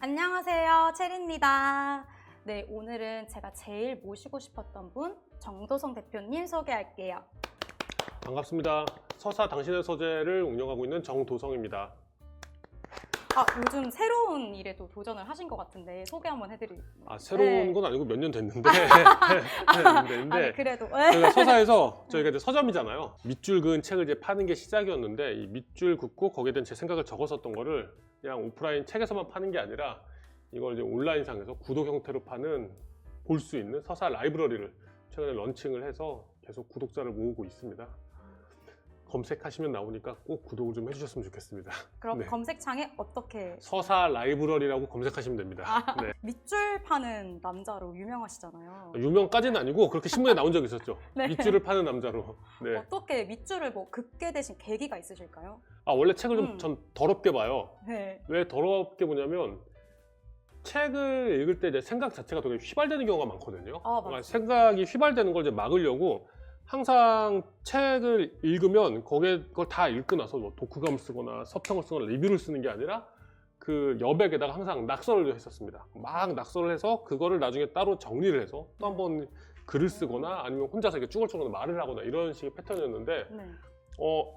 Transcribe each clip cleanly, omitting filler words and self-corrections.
안녕하세요, 체리입니다. 네, 오늘은 제가 제일 모시고 싶었던 분 정도성 대표님 소개할게요. 반갑습니다. 서사 당신의 서재를 운영하고 있는 정도성입니다. 요즘 새로운 일에도 도전을 하신 것 같은데 소개 한번 해드릴게요. 새로운 건 아니고 몇 년 됐는데 아니, 그래도 저희가 서사에서 저희가 이제 서점이잖아요. 밑줄 그은 책을 이제 파는 게 시작이었는데 이 밑줄 긋고 거기에 대한 제 생각을 적었었던 거를 그냥 오프라인 책에서만 파는 게 아니라 이걸 이제 온라인상에서 구독 형태로 파는 볼 수 있는 서사 라이브러리를 최근에 런칭을 해서 계속 구독자를 모으고 있습니다. 검색하시면 나오니까 꼭 구독을 좀 해주셨으면 좋겠습니다. 그럼 네. 검색창에 어떻게 서사 라이브러리라고 검색하시면 됩니다. 네. 밑줄 파는 남자로 유명하시잖아요. 유명까지는 아니고 그렇게 신문에 나온 적이 있었죠. 네. 밑줄을 파는 남자로. 네. 어떻게 밑줄을 긋게 되신 계기가 있으실까요? 원래 책을 좀 전 더럽게 봐요. 네. 왜 더럽게 보냐면 책을 읽을 때 이제 생각 자체가 되게 휘발되는 경우가 많거든요. 맞아요. 생각이 휘발되는 걸 이제 막으려고 항상 책을 읽으면 그걸 다 읽고 나서 뭐 독후감을 쓰거나 서평을 쓰거나 리뷰를 쓰는 게 아니라 그 여백에다가 항상 낙서를 했었습니다. 막 낙서를 해서 그거를 나중에 따로 정리를 해서 또 한 번 글을 쓰거나 아니면 혼자서 이렇게 쭈글쭈글 말을 하거나 이런 식의 패턴이었는데 네.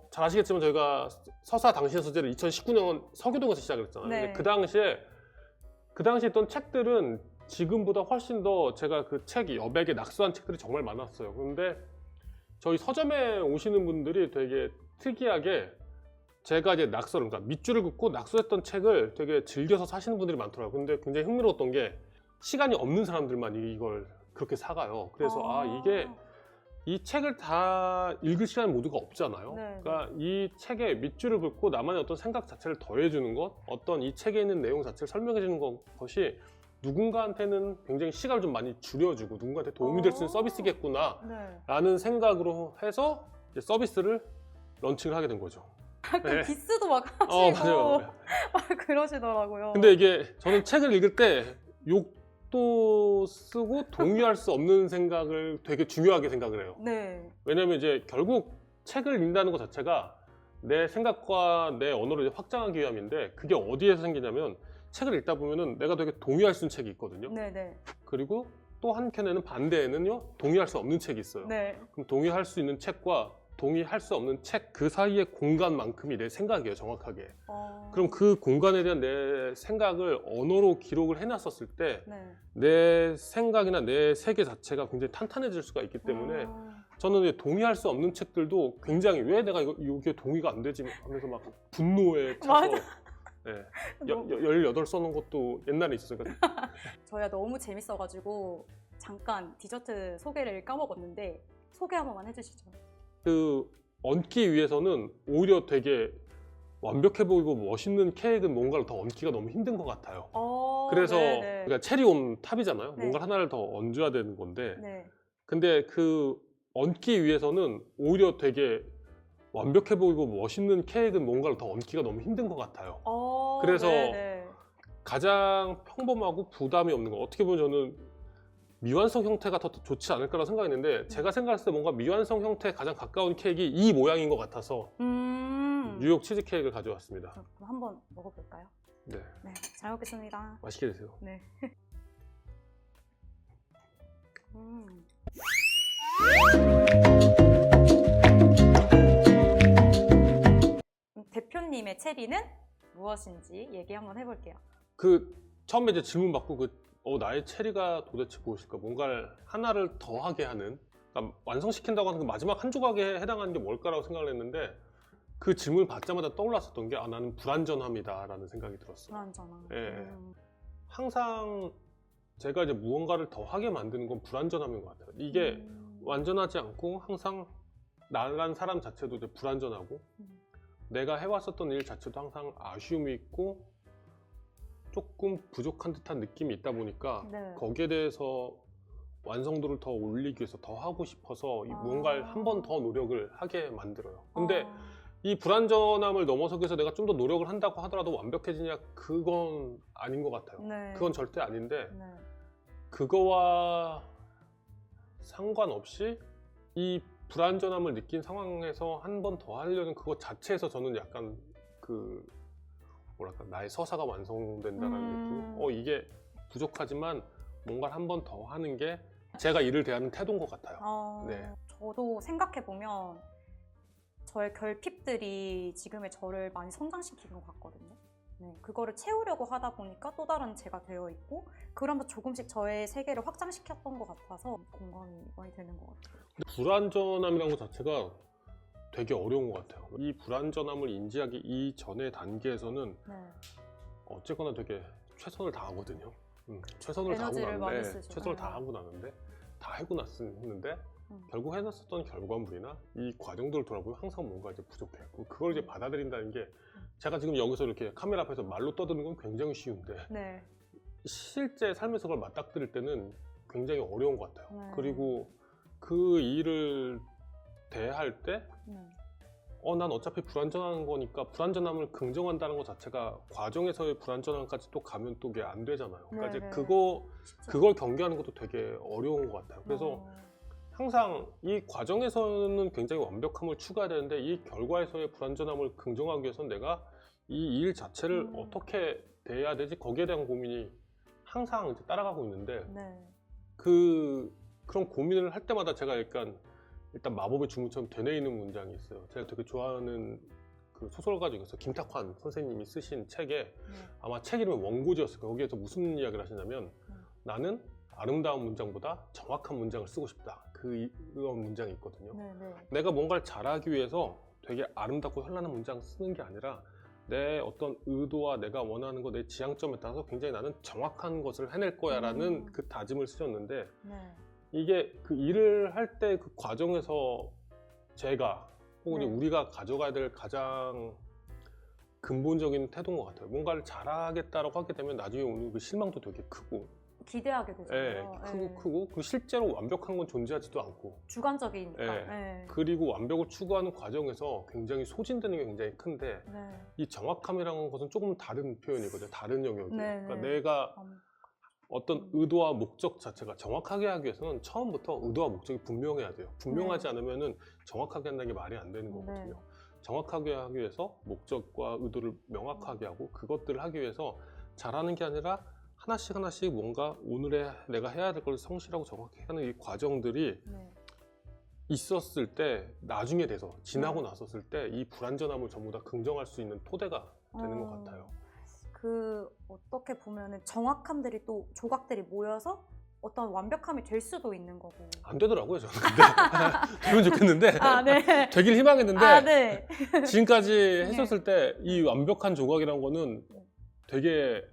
잘 아시겠지만 저희가 서사 당신의 서재를 2019년 서교동에서 시작을 했잖아요. 네. 근데 그 당시에 있던 책들은 지금보다 훨씬 더 제가 그 책이 여백에 낙서한 책들이 정말 많았어요. 그런데 저희 서점에 오시는 분들이 되게 특이하게 제가 이제 그러니까 밑줄을 긋고 낙서했던 책을 되게 즐겨서 사시는 분들이 많더라고요. 근데 굉장히 흥미로웠던 게 시간이 없는 사람들만 이걸 그렇게 사가요. 그래서 이게 이 책을 다 읽을 시간 모두가 없잖아요. 네. 그러니까 이 책에 밑줄을 긋고 나만의 어떤 생각 자체를 더해주는 것, 어떤 이 책에 있는 내용 자체를 설명해주는 것이 누군가한테는 굉장히 시간을 좀 많이 줄여주고 누군가한테 도움이 될 수 있는 서비스겠구나 네. 라는 생각으로 해서 이제 서비스를 런칭을 하게 된 거죠. 가끔 네. 디스도 막 하시고 맞아요. 막 그러시더라고요. 근데 이게 저는 책을 읽을 때 욕도 쓰고 동의할 수 없는 생각을 되게 중요하게 생각을 해요. 네. 왜냐면 이제 결국 책을 읽는다는 것 자체가 내 생각과 내 언어를 이제 확장하기 위함인데 그게 어디에서 생기냐면 책을 읽다 보면은 내가 되게 동의할 수 있는 책이 있거든요. 네네. 그리고 또 한켠에는 반대에는요 동의할 수 없는 책이 있어요. 네. 그럼 동의할 수 있는 책과 동의할 수 없는 책 그 사이의 공간만큼이 내 생각이에요, 정확하게. 그럼 그 공간에 대한 내 생각을 언어로 기록을 해놨었을 때 내 생각이나 내 세계 자체가 굉장히 탄탄해질 수가 있기 때문에 저는 동의할 수 없는 책들도 굉장히 왜 내가 이게 동의가 안 되지 하면서 막 분노에 차서 네. 18 써놓은 것도 옛날에 있었어요. 저희가 너무 재밌어가지고 잠깐 디저트 소개를 까먹었는데 소개 한 번만 해주시죠. 그 얹기 위해서는 오히려 되게 완벽해 보이고 멋있는 케이크는 뭔가를 더 얹기가 너무 힘든 것 같아요. 그래서 그러니까 체리온 탑이잖아요. 네. 뭔가 하나를 더 얹어야 되는 건데 네. 근데 그 얹기 위해서는 오히려 되게 완벽해 보이고 멋있는 케이크는 뭔가를 더 얹기가 너무 힘든 것 같아요. 그래서 가장 평범하고 부담이 없는 거 어떻게 보면 저는 미완성 형태가 더 좋지 않을까라고 생각했는데 제가 생각했을 때 뭔가 미완성 형태에 가장 가까운 케이크가 이 모양인 것 같아서 뉴욕 치즈 케이크를 가져왔습니다. 그럼 한번 먹어볼까요? 네, 네, 잘 먹겠습니다. 맛있게 드세요. 네. 대표님의 체리는 무엇인지 얘기 한번 해볼게요. 처음에 이제 질문 받고 나의 체리가 도대체 무엇일까? 뭔가를 하나를 더하게 하는, 그러니까 완성시킨다고 하는 그 마지막 한 조각에 해당하는 게 뭘까라고 생각을 했는데 그 질문을 받자마자 떠올랐었던 게 나는 불완전함이다라는 생각이 들었어요. 불완전함. 예. 항상 제가 이제 무언가를 더하게 만드는 건 불완전함인 것 같아요. 이게 완전하지 않고 항상 나라는 사람 자체도 이제 불완전하고 내가 해왔었던 일 자체도 항상 아쉬움이 있고 조금 부족한 듯한 느낌이 있다 보니까 거기에 대해서 완성도를 더 올리기 위해서 더 하고 싶어서 무언가를 한 번 더 노력을 하게 만들어요. 근데 이 불완전함을 넘어서기 위해서 내가 좀 더 노력을 한다고 하더라도 완벽해지냐? 그건 아닌 것 같아요. 그건 절대 아닌데 그거와 상관없이 이 불완전함을 느낀 상황에서 한 번 더 하려는 그것 자체에서 저는 약간 뭐랄까 나의 서사가 완성된다는 게 이게 부족하지만 뭔가를 한 번 더 하는 게 제가 일을 대하는 태도인 것 같아요. 네. 저도 생각해보면 저의 결핍들이 지금의 저를 많이 성장시킨 것 같거든요. 네, 그거를 채우려고 하다 보니까 또 다른 제가 되어 있고 그러면서 조금씩 저의 세계를 확장시켰던 것 같아서 공감이 많이 되는 것 같아요. 근데 불완전함이라는 것 자체가 되게 어려운 것 같아요. 이 불완전함을 인지하기 이전의 단계에서는 네. 어쨌거나 되게 최선을 다하거든요. 최선을 다하고 에너지를 많이 나는데 쓰죠. 최선을 네. 다하고 나는데 다 하고 났는데 음. 결국 해놨었던 결과물이나 이 과정들을 돌아보면 항상 뭔가 이제 부족해요. 그걸 이제 받아들인다는 게 제가 지금 여기서 이렇게 카메라 앞에서 말로 떠드는 건 굉장히 쉬운데 네. 실제 삶에서 그걸 맞닥뜨릴 때는 굉장히 어려운 것 같아요. 네. 그리고 그 일을 대할 때 난 어차피 불완전한 거니까 불완전함을 긍정한다는 것 자체가 과정에서의 불완전함까지 또 가면 또 그게 안 되잖아요. 그러니까 이제 네네. 그걸 경계하는 것도 되게 어려운 것 같아요. 그래서 항상 이 과정에서는 굉장히 완벽함을 추구해야 되는데 이 결과에서의 불완전함을 긍정하기 위해서는 내가 이 일 자체를 어떻게 대해야 되지? 거기에 대한 고민이 항상 이제 따라가고 있는데 네. 그런 고민을 할 때마다 제가 일단 마법의 주문처럼 되뇌이는 문장이 있어요. 제가 되게 좋아하는 그 소설가 중에서 김탁환 선생님이 쓰신 책에 아마 책 이름이 원고지였을 거예요. 거기에서 무슨 이야기를 하시냐면 나는 아름다운 문장보다 정확한 문장을 쓰고 싶다. 그런 문장이 있거든요. 네네. 내가 뭔가를 잘하기 위해서 되게 아름답고 현란한 문장 쓰는 게 아니라 내 어떤 의도와 내가 원하는 거, 내 지향점에 따라서 굉장히 나는 정확한 것을 해낼 거야 라는 그 다짐을 쓰셨는데 네. 이게 그 일을 할 때 그 과정에서 제가 혹은 네. 우리가 가져가야 될 가장 근본적인 태도인 것 같아요. 뭔가를 잘하겠다라고 하게 되면 나중에 오는 그 실망도 되게 크고 기대하게 되잖아요. 크고 그 실제로 완벽한 건 존재하지도 않고 주관적이니까. 네. 그리고 완벽을 추구하는 과정에서 굉장히 소진되는 게 굉장히 큰데 네. 이 정확함이라는 것은 조금 다른 표현이거든요. 다른 영역이에요. 네, 그러니까 네. 내가 어떤 의도와 목적 자체가 정확하게 하기 위해서는 처음부터 의도와 목적이 분명해야 돼요. 분명하지 않으면은 정확하게 한다는 게 말이 안 되는 거거든요. 네. 정확하게 하기 위해서 목적과 의도를 명확하게 하고 그것들을 하기 위해서 잘하는 게 아니라 하나씩 뭔가 오늘의 내가 해야 될 걸 성실하고 정확히 하는 이 과정들이 네. 있었을 때 나중에 돼서 지나고 났었을 때 이 불완전함을 전부 다 긍정할 수 있는 토대가 되는 것 같아요. 어떻게 보면은 정확함들이 또 조각들이 모여서 어떤 완벽함이 될 수도 있는 거고. 안 되더라고요, 저는. 근데 되면 좋겠는데 네. 되길 희망했는데 네. 지금까지 했었을 때 이 완벽한 조각이라는 거는 되게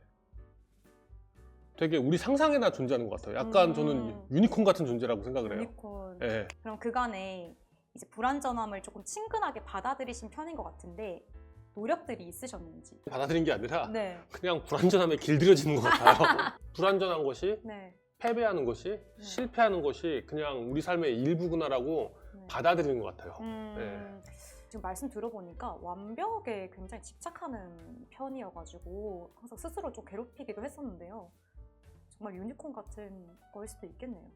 우리 상상에나 존재하는 것 같아요. 약간 저는 유니콘 같은 존재라고 생각을 해요. 유니콘. 네. 그럼 그간에 이제 불완전함을 조금 친근하게 받아들이신 편인 것 같은데 노력들이 있으셨는지. 받아들인 게 아니라 네. 그냥 불완전함에 길들여지는 것 같아요. 불완전한 것이 네. 패배하는 것이 실패하는 것이 그냥 우리 삶의 일부구나라고 받아들이는 것 같아요. 지금 말씀 들어보니까 완벽에 굉장히 집착하는 편이어가지고 항상 스스로 좀 괴롭히기도 했었는데요. 정말 유니콘 같은 거일 수도 있겠네요.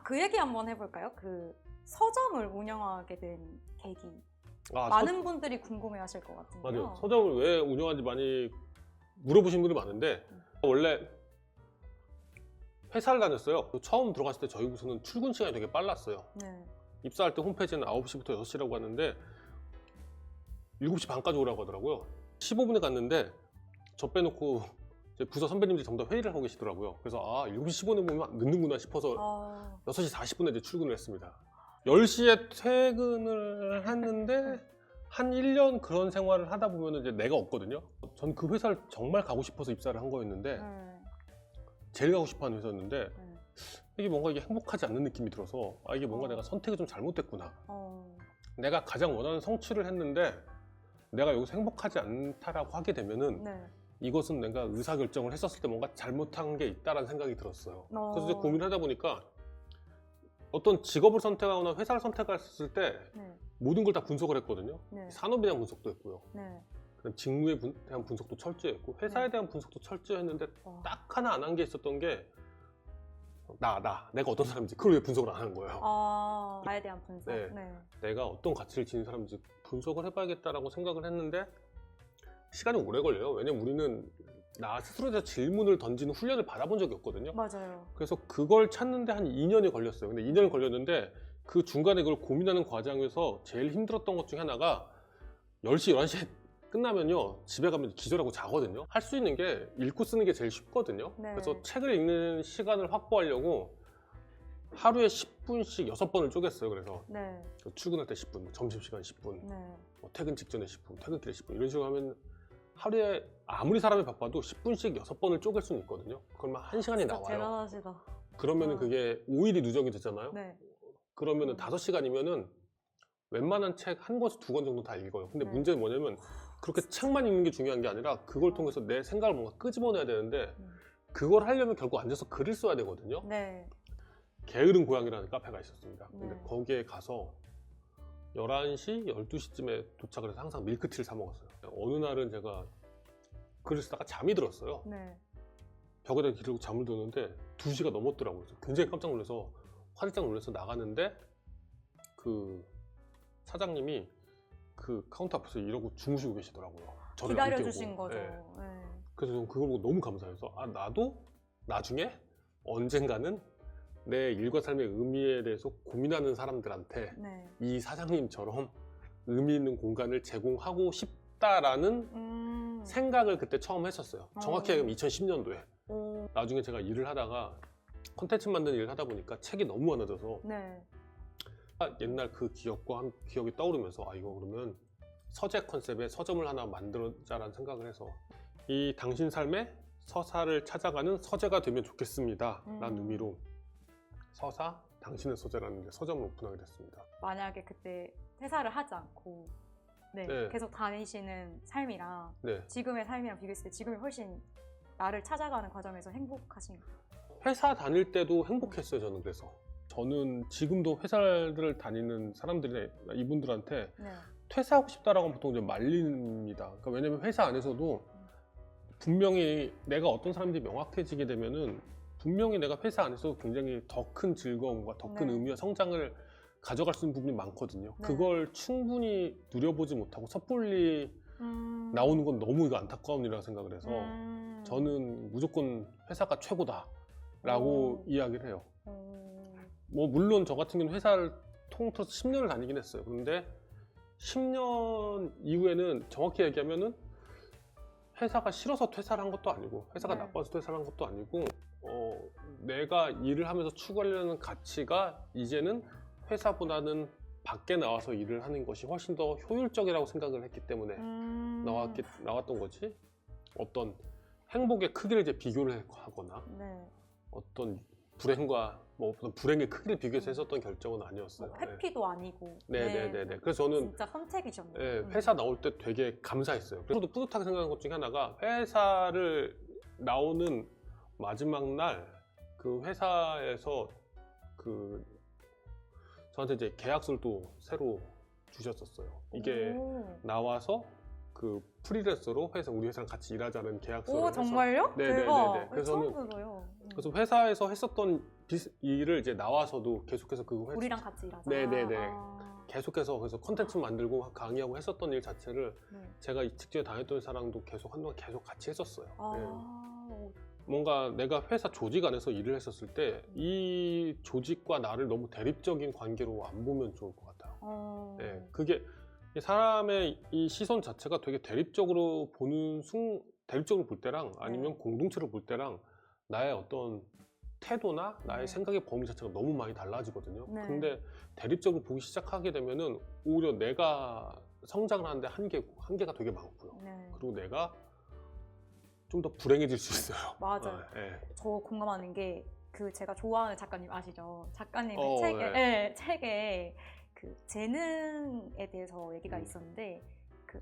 그 얘기 한번 해볼까요? 그 서점을 운영하게 된 계기. 많은 분들이 궁금해하실 것 같은데요. 맞아요. 서점을 왜 운영하는지 많이 물어보시는 분들이 많은데 원래 회사를 다녔어요. 처음 들어갔을 때 저희 부서는 출근 시간이 되게 빨랐어요. 네. 입사할 때 홈페이지는 9시부터 6시라고 하는데 7시 반까지 오라고 하더라고요. 15분에 갔는데 저 빼놓고 이제 부서 선배님들이 전부 다 회의를 하고 계시더라고요. 그래서 7시 15분에 보면 늦는구나 싶어서 6시 40분에 이제 출근을 했습니다. 10시에 퇴근을 했는데 한 1년 그런 생활을 하다 보면 이제 내가 없거든요. 전 그 회사를 정말 가고 싶어서 입사를 한 거였는데 제일 가고 싶어 하는 회사였는데 이게 뭔가 이게 행복하지 않는 느낌이 들어서 이게 뭔가 내가 선택이 좀 잘못됐구나. 내가 가장 원하는 성취를 했는데 내가 여기서 행복하지 않다라고 하게 되면은 이것은 내가 의사결정을 했었을 때 뭔가 잘못한 게 있다라는 생각이 들었어요. 그래서 이제 고민을 하다 보니까 어떤 직업을 선택하거나 회사를 선택했을 때 모든 걸 다 분석을 했거든요. 산업에 대한 분석도 했고요. 그다음 직무에 대한 분석도 철저히 했고 회사에 대한 분석도 철저히 했는데 딱 하나 안 한 게 있었던 게 내가 어떤 사람인지 그걸 왜 분석을 안 하는 거예요. 나에 대한 분석. 내가 어떤 가치를 지닌 사람인지 분석을 해봐야겠다라고 생각을 했는데 시간이 오래 걸려요. 왜냐면 우리는 나 스스로에 대해서 질문을 던지는 훈련을 받아본 적이 없거든요. 맞아요. 그래서 그걸 찾는데 한 2년이 걸렸어요. 근데 2년이 걸렸는데 그 중간에 그걸 고민하는 과정에서 제일 힘들었던 것 중에 하나가 10시, 11시에 끝나면요 집에 가면 기절하고 자거든요. 할 수 있는 게 읽고 쓰는 게 제일 쉽거든요. 네. 그래서 책을 읽는 시간을 확보하려고 하루에 10분씩 6번을 쪼갰어요. 그래서 네. 출근할 때 10분, 점심시간 10분, 네. 뭐 퇴근 직전에 10분, 퇴근길에 10분 이런 식으로 하면 하루에 아무리 사람이 바빠도 10분씩 6번을 쪼갤 수는 있거든요. 그러면 1시간이 진짜 나와요. 대단하시다. 그러면은 와. 그게 5일이 누적이 되잖아요. 네. 그러면은 5시간이면은 웬만한 책 한 권에서 2권 정도 다 읽어요. 근데 네. 문제는 뭐냐면 그렇게 책만 읽는 게 중요한 게 아니라 그걸 통해서 내 생각을 뭔가 끄집어내야 되는데 그걸 하려면 결국 앉아서 글을 써야 되거든요. 네. 게으른 고양이라는 카페가 있었습니다. 근데 네. 거기에 가서 11시, 12시쯤에 도착을 해서 항상 밀크티를 사 먹었어요. 어느 날은 제가 글을 쓰다가 잠이 들었어요. 네. 벽에다 기르고 잠을 드는데 2시가 넘었더라고요. 그래서 굉장히 깜짝 놀라서 화들짝 놀라서 나갔는데 그 사장님이 그 카운터 앞에서 이러고 주무시고 계시더라고요. 저를 안 기다려주신 깨우고. 거죠. 네. 네. 그래서 저는 그걸 보고 너무 감사해서 아 나도 나중에 언젠가는 내 일과 삶의 의미에 대해서 고민하는 사람들한테 네. 이 사장님처럼 의미 있는 공간을 제공하고 싶다라는 생각을 그때 처음 했었어요. 정확히 얘기하면 2010년도에. 나중에 제가 일을 하다가 콘텐츠 만드는 일을 하다 보니까 책이 너무 많아져서 네. 옛날 그 기억과 기억이 떠오르면서 아 이거 그러면 서재 컨셉의 서점을 하나 만들자라는 생각을 해서 이 당신 삶의 서사를 찾아가는 서재가 되면 좋겠습니다 라는 의미로 서사 당신의 서재라는 서점을 오픈하게 됐습니다. 만약에 그때 퇴사를 하지 않고 네, 네. 계속 다니시는 삶이랑 네. 지금의 삶이랑 비교했을 때 지금이 훨씬 나를 찾아가는 과정에서 행복하신가요? 회사 다닐 때도 행복했어요. 저는 그래서 저는 지금도 회사를 다니는 사람들이나 이분들한테 네. 퇴사하고 싶다라고 하면 보통 좀 말립니다. 그러니까 왜냐면 회사 안에서도 분명히 내가 어떤 사람인지 명확해지게 되면은 분명히 내가 회사 안에서 굉장히 더 큰 즐거움과 더 큰 네. 의미와 성장을 가져갈 수 있는 부분이 많거든요. 네. 그걸 충분히 누려보지 못하고 섣불리 나오는 건 너무 이거 안타까운 일이라고 생각을 해서 저는 무조건 회사가 최고다라고 이야기를 해요. 뭐 물론 저 같은 경우는 회사를 통틀어서 10년을 다니긴 했어요. 그런데 10년 이후에는 정확히 얘기하면은 회사가 싫어서 퇴사를 한 것도 아니고 회사가 네. 나빠서 퇴사를 한 것도 아니고 내가 일을 하면서 추구하려는 가치가 이제는 회사보다는 밖에 나와서 일을 하는 것이 훨씬 더 효율적이라고 생각을 했기 때문에 나왔던 거지. 어떤 행복의 크기를 이제 비교를 하거나 네. 어떤 불행과 뭐 어떤 불행의 크기를 비교해서 했었던 결정은 아니었어요. 뭐 회피도 아니고 네네네. 그래서 저는 진짜 선택이셨네요. 예, 회사 나올 때 되게 감사했어요. 그래서 뿌듯하게 생각한 것 중에 하나가 회사를 나오는 마지막 날 그 회사에서 그 저한테 이제 계약서를 또 새로 주셨었어요. 이게 나와서 그 프리랜서로 우리 회사랑 같이 일하자는 계약서를 오 해서 정말요? 네네네네. 대박. 그래서 처음 저는 들어요. 그래서 회사에서 했었던 일을 이제 나와서도 계속해서 그 회사 우리랑 같이 일하자. 네네네. 아, 계속해서 그래서 컨텐츠 만들고 강의하고 했었던 일 자체를 네. 제가 직전에 다녔던 사람도 계속 한동안 계속 같이 했었어요. 네. 오, 뭔가 내가 회사 조직 안에서 일을 했었을 때 이 조직과 나를 너무 대립적인 관계로 안 보면 좋을 것 같아요. 네, 그게 사람의 이 시선 자체가 되게 대립적으로 대립적으로 볼 때랑 아니면 공동체로 볼 때랑 나의 어떤 태도나 나의 생각의 범위 자체가 너무 많이 달라지거든요. 네. 근데 대립적으로 보기 시작하게 되면은 오히려 내가 성장을 하는데 한계가 되게 많고요. 네. 그리고 내가 좀 더 불행해질 수 있어요. 맞아요. 네. 저 공감하는 게 그 제가 좋아하는 작가님 아시죠? 작가님의 네. 책에 그 재능에 대해서 얘기가 음. 있었는데 그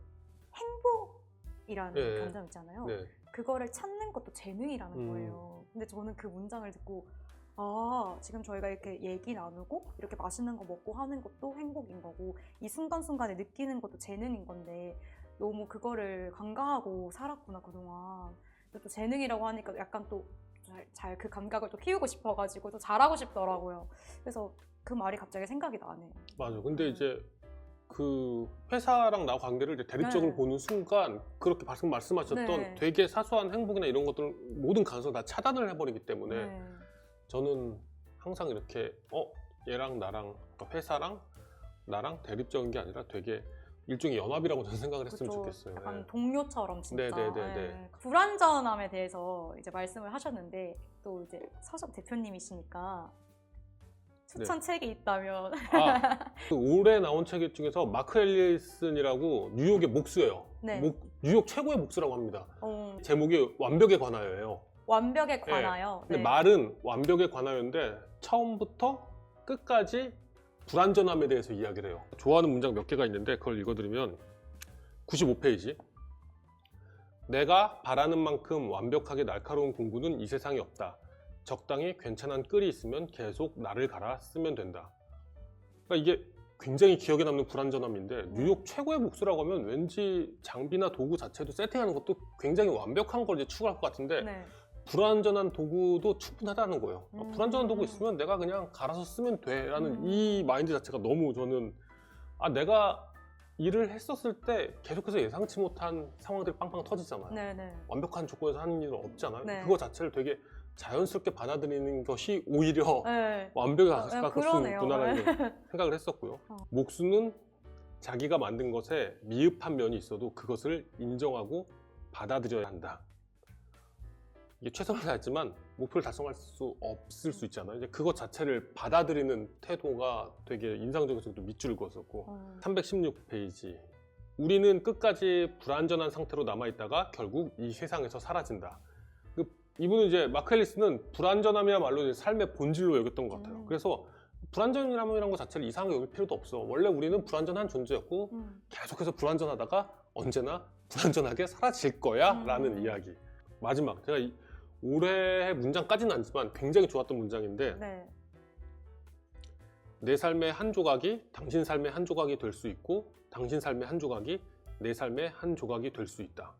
행복이라는 네. 감정 있잖아요. 네. 그거를 찾는 것도 재능이라는 거예요. 근데 저는 그 문장을 듣고 아, 지금 저희가 이렇게 얘기 나누고 이렇게 맛있는 거 먹고 하는 것도 행복인 거고 이 순간순간에 느끼는 것도 재능인 건데 너무 그거를 간과하고 살았구나 그동안. 또 재능이라고 하니까 약간 또 잘 그 감각을 또 키우고 싶어가지고 또 잘하고 싶더라고요. 그래서 그 말이 갑자기 생각이 나네요. 맞아. 근데 이제 그 회사랑 나 관계를 이제 대립적으로 네. 보는 순간 그렇게 방금 말씀하셨던 네. 되게 사소한 행복이나 이런 것들 모든 가능성 다 차단을 해버리기 때문에 네. 저는 항상 이렇게 얘랑 나랑 그러니까 회사랑 나랑 대립적인 게 아니라 되게 일종의 연합이라고 저는 생각을 했으면 그쵸. 좋겠어요. 약간 네. 동료처럼 진짜. 네네네네. 네. 불완전함에 대해서 이제 말씀을 하셨는데 또 이제 서점 대표님이시니까 추천 책이 있다면. 그 올해 나온 책 중에서 마크 앨리슨이라고 뉴욕의 목수예요. 네. 뉴욕 최고의 목수라고 합니다. 어, 제목이 완벽에 관하여예요. 완벽에 관하여. 근데 네. 말은 완벽에 관하여인데 처음부터 끝까지 불완전함에 대해서 이야기를 해요. 좋아하는 문장 몇 개가 있는데 그걸 읽어드리면 95페이지. 내가 바라는 만큼 완벽하게 날카로운 공부는 이 세상에 없다. 적당히 괜찮은 끌이 있으면 계속 나를 갈아 쓰면 된다. 그러니까 이게 굉장히 기억에 남는 불완전함인데 뉴욕 최고의 목수라고 하면 왠지 장비나 도구 자체도 세팅하는 것도 굉장히 완벽한 걸 이제 추구할 것 같은데 네. 불완전한 도구도 충분하다는 거예요. 불완전한 도구 있으면 내가 그냥 갈아서 쓰면 돼 라는 이 마인드 자체가 너무 저는 내가 일을 했었을 때 계속해서 예상치 못한 상황들이 빵빵 터지잖아요. 네네. 완벽한 조건에서 하는 일은 없잖아요. 네. 그거 자체를 되게 자연스럽게 받아들이는 것이 오히려 네. 완벽에 가까울 수 그러네요. 있구나라는 생각을 했었고요. 목수는 자기가 만든 것에 미흡한 면이 있어도 그것을 인정하고 받아들여야 한다. 이게 최선을 다했지만 목표를 달성할 수 없을 수 있잖아요. 이제 그것 자체를 받아들이는 태도가 되게 인상적이어서 또 밑줄을 그었었고 316페이지. 우리는 끝까지 불완전한 상태로 남아있다가 결국 이 세상에서 사라진다. 이분은 이제 마크 앨리슨은 불완전함이야말로 이제 삶의 본질로 여겼던 것 같아요. 그래서 불완전이라는 것 자체를 이상하게 여길 필요도 없어. 원래 우리는 불완전한 존재였고 계속해서 불완전하다가 언제나 불완전하게 사라질 거야 라는 이야기. 마지막 제가 올해의 문장까지는 아니지만 굉장히 좋았던 문장인데 네. 내 삶의 한 조각이 당신 삶의 한 조각이 될 수 있고 당신 삶의 한 조각이 내 삶의 한 조각이 될 수 있다.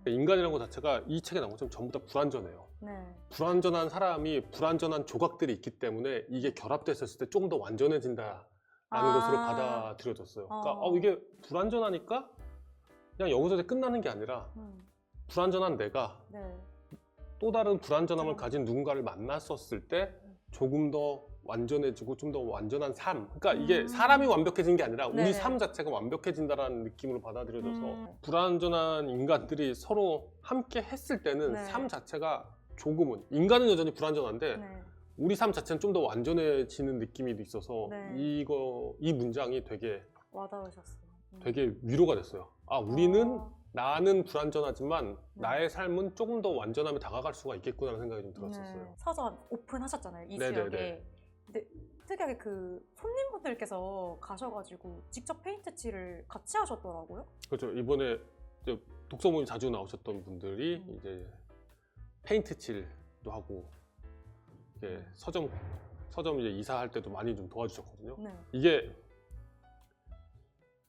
인간이라는 것 자체가 이 책에 나온 것처럼 전부 다 불완전해요. 네. 불완전한 사람이 불완전한 조각들이 있기 때문에 이게 결합됐을 때 조금 더 완전해진다라는 것으로 받아들여졌어요. 그러니까 이게 불완전하니까 그냥 여기서 끝나는 게 아니라 불완전한 내가 네. 또 다른 불완전함을 가진 누군가를 만났었을 때 조금 더 완전해지고 좀 더 완전한 삶. 그러니까 이게 사람이 완벽해진 게 아니라 우리 네네. 삶 자체가 완벽해진다라는 느낌으로 받아들여져서 불완전한 인간들이 서로 함께 했을 때는 네. 삶 자체가 조금은 인간은 여전히 불완전한데 네. 우리 삶 자체는 좀 더 완전해지는 느낌이 있어서 네. 이 문장이 되게 와닿으셨어요. 되게 위로가 됐어요. 우리는 나는 불완전하지만 네. 나의 삶은 조금 더 완전함에 다가갈 수가 있겠구나라는 생각이 좀 들었었어요. 네. 서점 오픈하셨잖아요, 이 네네네. 지역에. 근데 특이하게 그 손님분들께서 가셔가지고 직접 페인트 칠을 같이 하셨더라고요. 그렇죠. 이번에 이제 독서 모임 자주 나오셨던 분들이 이제 페인트 칠도 하고 이제 서점 이제 이사할 때도 많이 좀 도와주셨거든요. 네. 이게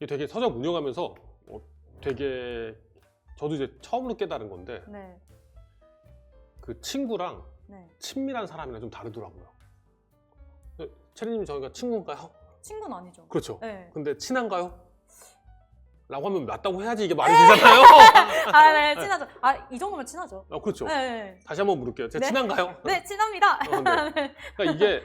되게 서점 운영하면서 되게 저도 이제 처음으로 깨달은 건데 네. 그 친구랑 네. 친밀한 사람이랑 좀 다르더라고요. 체리님 저희가 친구인가요? 친구는 아니죠. 그렇죠. 네. 근데 친한가요? 라고 하면 맞다고 해야지 이게 말이 되잖아요. 네, 친하죠. 이 정도면 친하죠. 그렇죠. 네. 다시 한번 물을게요. 제가 네. 친한가요? 네, 친합니다. 네. 그러니까 이게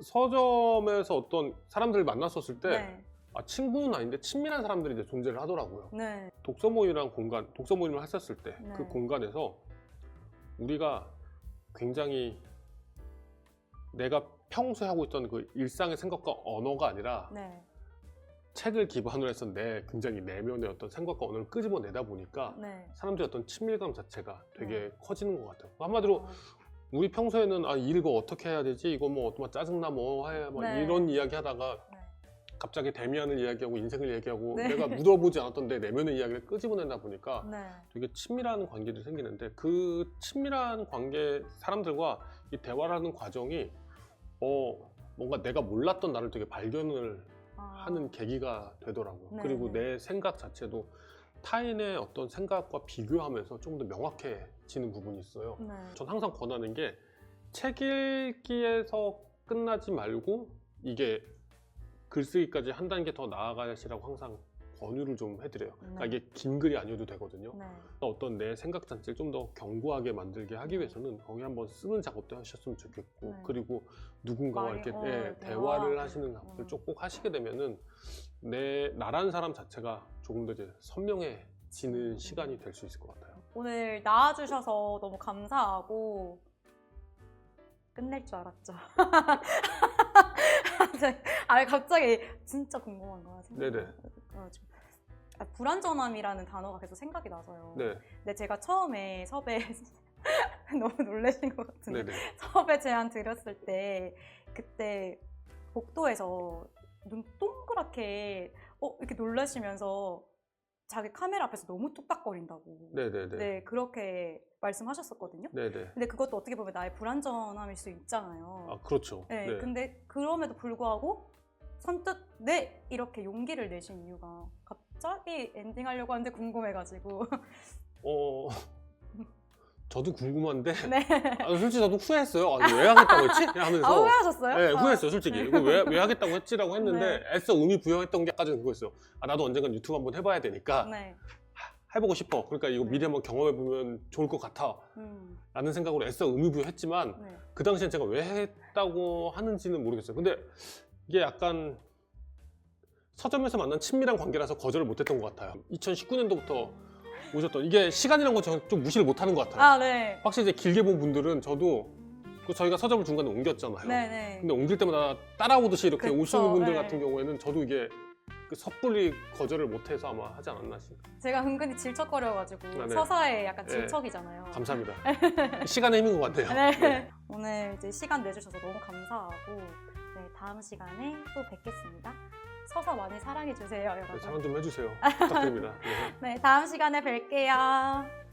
서점에서 어떤 사람들을 만났었을 때 네. 친구는 아닌데 친밀한 사람들이 이제 존재를 하더라고요. 네. 독서 모임이란 공간, 독서 모임을 했었을 때 그 네. 공간에서 우리가 굉장히 내가 평소에 하고 있던 그 일상의 생각과 언어가 아니라 네. 책을 기반으로 해서 굉장히 내면의 어떤 생각과 언어를 끄집어내다 보니까 네. 사람들의 어떤 친밀감 자체가 되게 커지는 것 같아요. 한마디로 우리 평소에는 이거 어떻게 해야 되지? 이거 뭐 짜증나 뭐 해? 네. 이런 이야기 하다가 네. 갑자기 데미안을 이야기하고 인생을 얘기하고 네. 내가 묻어보지 않았던 내 내면의 이야기를 끄집어내다 보니까 네. 되게 친밀한 관계들이 생기는데 그 친밀한 관계 사람들과 이 대화를 하는 과정이 뭔가 내가 몰랐던 나를 되게 발견을 하는 계기가 되더라고요. 네, 그리고 네. 내 생각 자체도 타인의 어떤 생각과 비교하면서 조금 더 명확해지는 부분이 있어요. 네. 전 항상 권하는 게 책 읽기에서 끝나지 말고 이게 글쓰기까지 한 단계 더 나아가시라고 항상 권유를 좀 해드려요. 그러니까 네. 이게 긴 글이 아니어도 되거든요. 네. 어떤 내 생각 자체를 좀 더 견고하게 만들게 하기 위해서는 거기 한번 쓰는 작업도 하셨으면 좋겠고, 네. 그리고 누군가와 말이- 이렇게 대화. 대화를 하시는 작업을 쭉 꼭 하시게 되면은 나라는 사람 자체가 조금 더 이제 선명해지는 시간이 될 수 있을 것 같아요. 오늘 나와주셔서 너무 감사하고 끝낼 줄 알았죠. 갑자기 진짜 궁금한 거야. 네네. 불완전함이라는 단어가 계속 생각이 나서요. 네, 근데 제가 처음에 섭외 너무 놀라신 것 같은데 네네. 섭외 제안 드렸을 때 그때 복도에서 눈 동그랗게 이렇게 놀라시면서 자기 카메라 앞에서 너무 뚝딱거린다고 네네네. 네, 그렇게 말씀하셨었거든요. 네네. 근데 그것도 어떻게 보면 나의 불완전함일 수 있잖아요. 아, 그렇죠. 네, 네. 근데 그럼에도 불구하고 선뜻 네 이렇게 용기를 내신 이유가 갑자기 엔딩하려고 하는데 궁금해가지고 어, 저도 궁금한데, 네. 솔직히 저도 후회했어요. 아니, 왜 하겠다고 했지? 하면서. 후회하셨어요? 네, 후회했어요, 솔직히. 이거 왜 하겠다고 했지라고 했는데, 네. 애써 의미 부여했던 게까지는 그거였어요. 나도 언젠간 유튜브 한번 해봐야 되니까, 네. 해보고 싶어. 그러니까 이거 네. 미리 한번 경험해보면 좋을 것 같아. 라는 생각으로 애써 의미 부여했지만, 네. 그 당시엔 제가 왜 했다고 하는지는 모르겠어요. 근데 이게 약간 서점에서 만난 친밀한 관계라서 거절을 못했던 것 같아요. 2019년도부터 오셨던, 이게 시간이란 거 좀 무시를 못하는 것 같아요. 아, 네. 확실히 이제 길게 본 분들은 저도 저희가 서점을 중간에 옮겼잖아요. 네네. 근데 옮길 때마다 따라오듯이 이렇게 그쵸, 오시는 분들 네. 같은 경우에는 저도 이게 그 섣불리 거절을 못해서 아마 하지 않았나 싶어요. 제가 은근히 질척거려가지고 아, 네. 서사에 약간 네. 질척이잖아요. 감사합니다. 시간의 힘인 것 같아요. 네. 네. 오늘 이제 시간 내주셔서 너무 감사하고 네, 다음 시간에 또 뵙겠습니다. 서사 많이 사랑해주세요, 여러분. 사랑 좀 해주세요. 부탁드립니다. 네. 네, 다음 시간에 뵐게요.